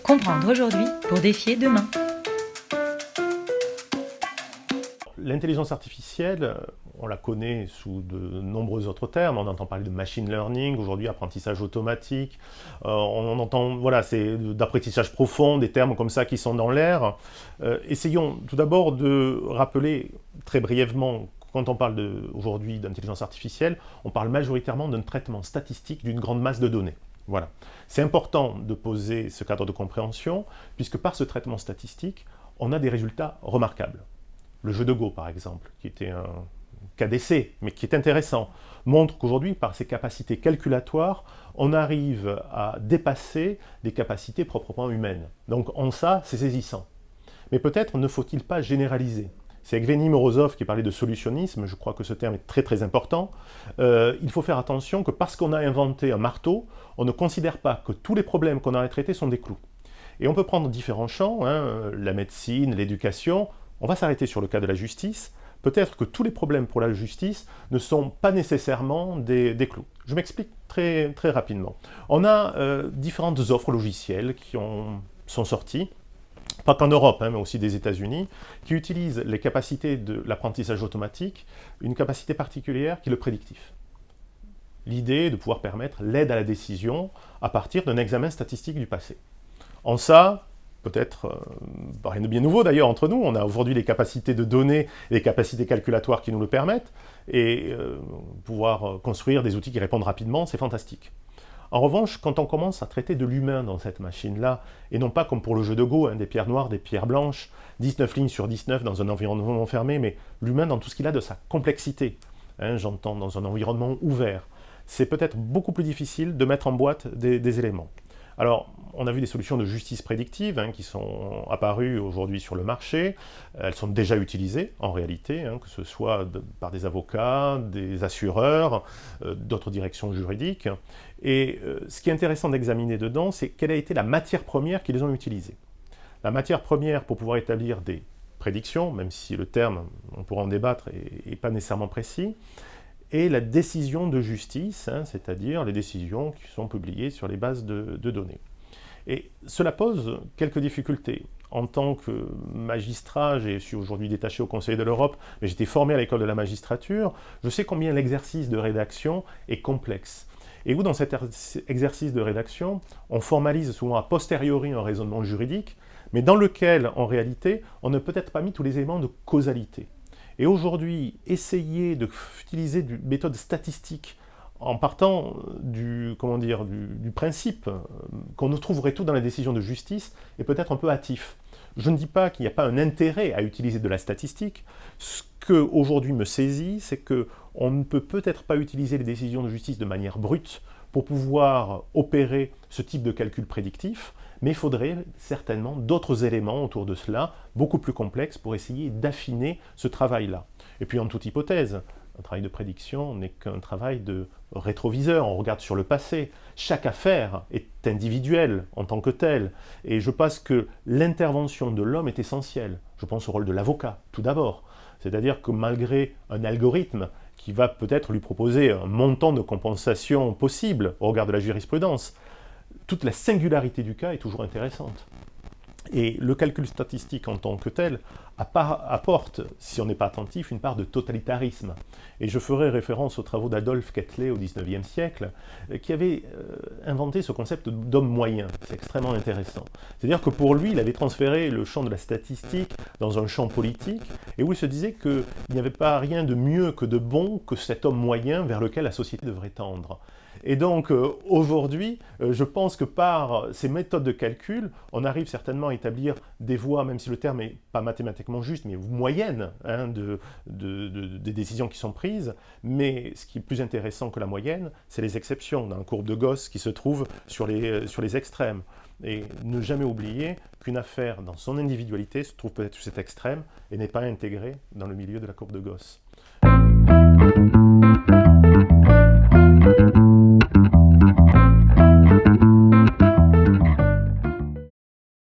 Comprendre aujourd'hui pour défier demain. L'intelligence artificielle, on la connaît sous de nombreux autres termes. On entend parler de machine learning, aujourd'hui apprentissage automatique. On entend, voilà, c'est d'apprentissage profond, des termes comme ça qui sont dans l'air. Essayons tout d'abord de rappeler très brièvement, quand on parle aujourd'hui d'intelligence artificielle, on parle majoritairement d'un traitement statistique d'une grande masse de données. Voilà. C'est important de poser ce cadre de compréhension, puisque par ce traitement statistique, on a des résultats remarquables. Le jeu de Go, par exemple, qui était un cas d'essai, mais qui est intéressant, montre qu'aujourd'hui, par ses capacités calculatoires, on arrive à dépasser des capacités proprement humaines. Donc en ça, c'est saisissant. Mais peut-être ne faut-il pas généraliser. C'est Evgeny Morozov qui parlait de solutionnisme, je crois que ce terme est très très important. Il faut faire attention que parce qu'on a inventé un marteau, on ne considère pas que tous les problèmes qu'on a à traiter sont des clous. Et on peut prendre différents champs, la médecine, l'éducation. On va s'arrêter sur le cas de la justice. Peut-être que tous les problèmes pour la justice ne sont pas nécessairement des clous. Je m'explique très, très rapidement. On a différentes offres logicielles qui sont sorties, pas qu'en Europe, mais aussi des États-Unis, qui utilisent les capacités de l'apprentissage automatique, une capacité particulière qui est le prédictif. L'idée est de pouvoir permettre l'aide à la décision à partir d'un examen statistique du passé. En ça, peut-être rien de bien nouveau d'ailleurs entre nous, on a aujourd'hui les capacités de données et les capacités calculatoires qui nous le permettent, et pouvoir construire des outils qui répondent rapidement, c'est fantastique. En revanche, quand on commence à traiter de l'humain dans cette machine-là, et non pas comme pour le jeu de Go, des pierres noires, des pierres blanches, 19 lignes sur 19 dans un environnement fermé, mais l'humain dans tout ce qu'il a de sa complexité, j'entends dans un environnement ouvert, c'est peut-être beaucoup plus difficile de mettre en boîte des éléments. Alors, on a vu des solutions de justice prédictive qui sont apparues aujourd'hui sur le marché. Elles sont déjà utilisées, en réalité, que ce soit par des avocats, des assureurs, d'autres directions juridiques. Et ce qui est intéressant d'examiner dedans, c'est quelle a été la matière première qu'ils ont utilisée. La matière première pour pouvoir établir des prédictions, même si le terme, on pourra en débattre, n'est pas nécessairement précis, et la décision de justice, c'est-à-dire les décisions qui sont publiées sur les bases de données. Et cela pose quelques difficultés. En tant que magistrat, je suis aujourd'hui détaché au Conseil de l'Europe, mais j'étais formé à l'école de la magistrature, je sais combien l'exercice de rédaction est complexe. Et où dans cet exercice de rédaction, on formalise souvent a posteriori un raisonnement juridique, mais dans lequel, en réalité, on n'a peut-être pas mis tous les éléments de causalité. Et aujourd'hui, essayer d'utiliser des méthodes statistiques en partant du principe qu'on nous trouverait tout dans la décision de justice est peut-être un peu hâtif. Je ne dis pas qu'il n'y a pas un intérêt à utiliser de la statistique. Ce que aujourd'hui me saisit, c'est qu'on ne peut peut-être pas utiliser les décisions de justice de manière brute pour pouvoir opérer ce type de calcul prédictif, mais il faudrait certainement d'autres éléments autour de cela, beaucoup plus complexes, pour essayer d'affiner ce travail-là. Et puis en toute hypothèse, un travail de prédiction n'est qu'un travail de rétroviseur, on regarde sur le passé. Chaque affaire est individuelle en tant que telle, et je pense que l'intervention de l'homme est essentielle. Je pense au rôle de l'avocat, tout d'abord. C'est-à-dire que malgré un algorithme qui va peut-être lui proposer un montant de compensation possible au regard de la jurisprudence, toute la singularité du cas est toujours intéressante. Et le calcul statistique en tant que tel apporte, si on n'est pas attentif, une part de totalitarisme. Et je ferai référence aux travaux d'Adolphe Quetelet au XIXe siècle, qui avait inventé ce concept d'homme moyen. C'est extrêmement intéressant. C'est-à-dire que pour lui, il avait transféré le champ de la statistique dans un champ politique, et où il se disait qu'il n'y avait pas rien de mieux que de bon que cet homme moyen vers lequel la société devrait tendre. Et donc aujourd'hui, je pense que par ces méthodes de calcul, on arrive certainement à établir des voies, même si le terme n'est pas mathématiquement juste, mais moyennes, des décisions qui sont prises. Mais ce qui est plus intéressant que la moyenne, c'est les exceptions dans la courbe de Gauss qui se trouve sur les extrêmes. Et ne jamais oublier qu'une affaire, dans son individualité, se trouve peut-être sur cet extrême et n'est pas intégrée dans le milieu de la courbe de Gauss.